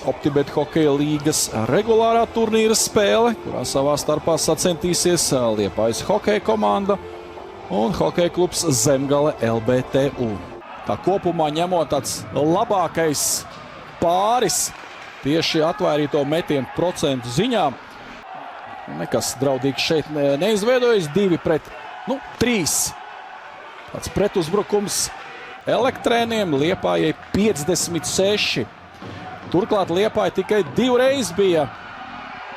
Optibet hokeja līgas regulārā turnīra spēle, kurā savā starpā sacentīsies Liepājas hokeja komanda un hokeja klubs Zemgale LBTU. Tā kopumā ņemot tāds labākais pāris tieši atvairīto metienu procentu ziņā. Nekas draudīgs šeit neizveidojas, 2-3. Tāds pretuzbrukums Elektrēniem, Liepājai 56. Turklāt Liepāja tikai 2 reizes bija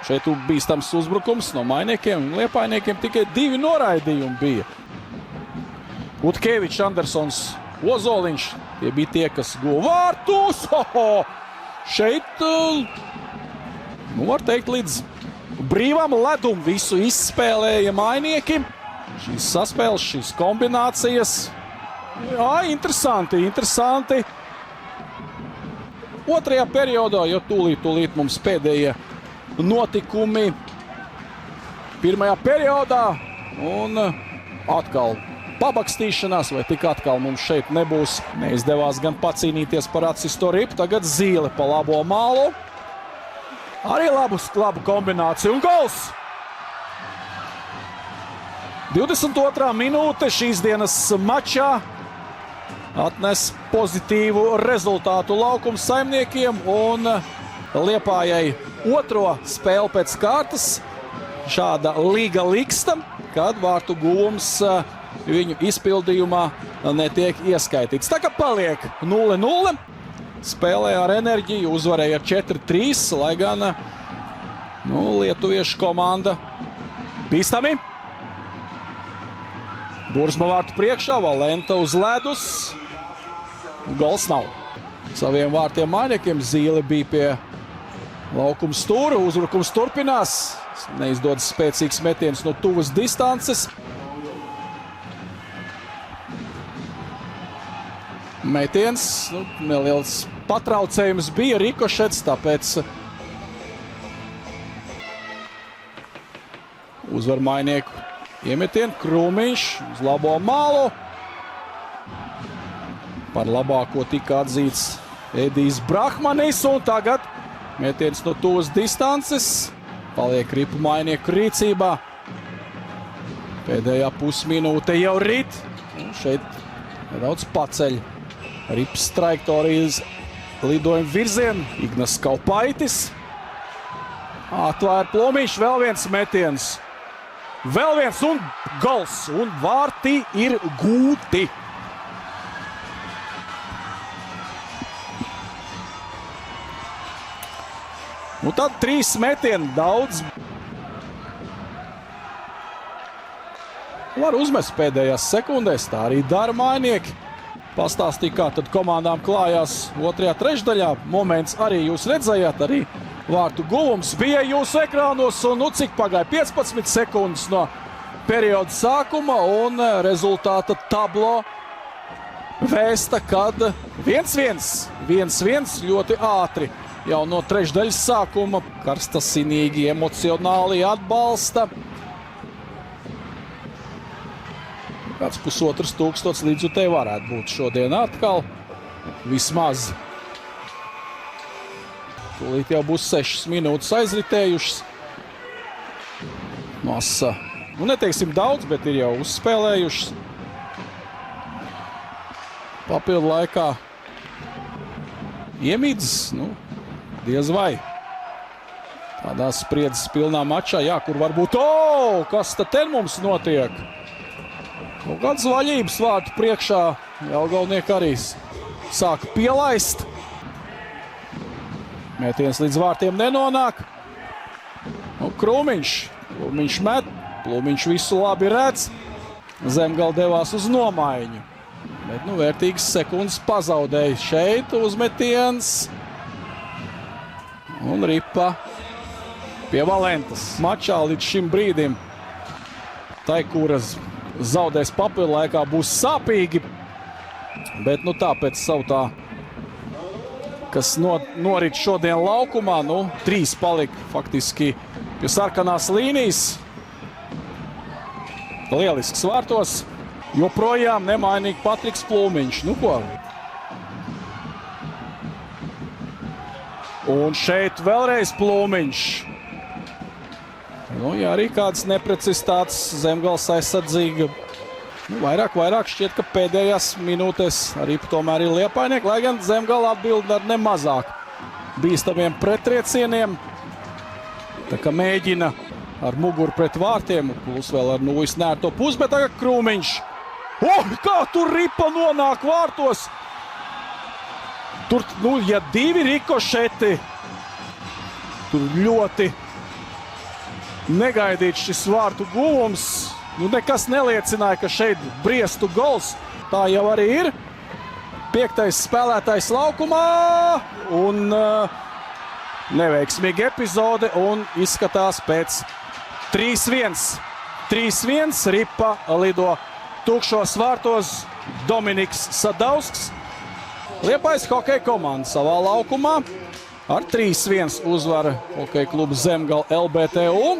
šeit bīstams uzbrukums no mainiekiem, un Liepājniekiem tikai 2 noraidījumi bija. Utkevičs, Andersons, Ozoliņš, tie bija tie, kas guva vārtus. Šeit, var teikt, līdz brīvam ledum visu izspēlēja mainieki. Šīs saspēles, šīs kombinācijas. Jā, interesanti. Otrajā periodā, jo tūlīt mums pēdējie notikumi pirmajā periodā. Un atkal pabakstīšanās, vai tik atkal mums šeit nebūs. Neizdevās gan pacīnīties par atsisto ripu. Tagad Zīle pa labo malu. Arī labu kombināciju un gols! 22. minūte šīs dienas mačā atnes pozitīvu rezultātu laukuma saimniekiem un Liepājai otro spēli pēc kārtas. Šāda līga liksta, kad vārtu guvums viņu izpildījumā netiek ieskaitīts. Tā kā paliek 0-0. Spēlē ar enerģiju, uzvarēja ar 4-3, lai gan lietuviešu komanda bīstami. Burzma vārtu priekšā, Valenta uz ledus. Gols nav. Saviem vārtiem mainiekiem Zīle bija pie laukuma stūra. Uzbrukums turpinās. Neizdodas spēcīgs metiens no tuvas distances. Metiens, neliels patraucējums bija, rikošets, tāpēc uzvar mainieku iemetienu. Krūmiņš uz labo malu. Par labāko tika atzīts Edijs Brahmanis, un tagad metiens no tuvas distances. Paliek ripu mainieku rīcībā. Pēdējā pusminūte jau rit. Šeit nedaudz paceļ rips trajektorijas lidojuma virzienu. Ignas Kaupaitis. Atvēr Plomiņš, vēl viens metiens. Vēl viens un gols, un vārti ir gūti. Un tad 3 metieni, daudz. Var uzmest pēdējās sekundēs, tā arī dara mainieki. Pastāstīja, kā tad komandām klājās otrajā trešdaļā. Moments arī jūs redzējāt, arī vārtu guvums bija jūsu ekrānos. Un cik pagāja 15 sekundes no perioda sākuma, un rezultāta tablo vēsta, kad 1-1 ļoti ātri. Jau no trešdaļas sākuma karstasinīgi, emocionāli atbalsta. Kāds 1500 līdzjutēji varētu būt šodien atkal. Vismaz. Tūlīt jau būs 6 minūtes aizritējušas. Masa. Neteiksim daudz, bet ir jau uzspēlējušas. Papildu laikā iemīdzes, diez vai. Tādā spriedzes pilnā mačā, jā, kur varbūt, kas tad ten mums notiek? Kāds vaļības vārtu priekšā, Jelgavnieki arī sāka pielaist. Mētiens līdz vārtiem nenonāk. Krūmiņš met, Plūmiņš visu labi redz. Zemgale devās uz nomaiņu. Bet, vērtīgas sekundes pazaudēja šeit uzmetiens. Un ripa pie Valentas. Mačā līdz šim brīdim Taikūras zaudēs papildu laikā būs sāpīgi. Bet tāpēc savu tā, kas norit šodien laukumā, 3 palika faktiski pie sarkanās līnijas. Lielisks vārtos. Joprojām nemainīgi Patriks Plūmiņš. Un šeit vēlreiz Plūmiņš. Nu, ja arī kādas neprecizitātes Zemgales aizsardzīga. Nu, vairāk šķiet, ka pēdējās minūtēs arī tomēr ir Liepainieki, lai gan Zemgale atbild ar nemazāk bīstamiem pretriecieniem. Tā kā mēģina ar muguru pret vārtiem, plus vēl ar Nūjas nērto pusi, bet tagad Krūmiņš. Kā tur ripa nonāk vārtos! Tur, nu, ja divi rikošeti, tur ļoti negaidīts šis vārtu guvums. Nu, nekas neliecināja, ka šeit briestu gols. Tā jau arī ir. 5. spēlētājs laukumā. Un neveiksmīga epizode un izskatās pēc 3-1. 3-1, ripa lido tukšos vārtos, Dominiks Sadausks. Liepājas hokeja komanda savā laukumā ar 3-1 uzvaru hokeja klubu Zemgale LBTU.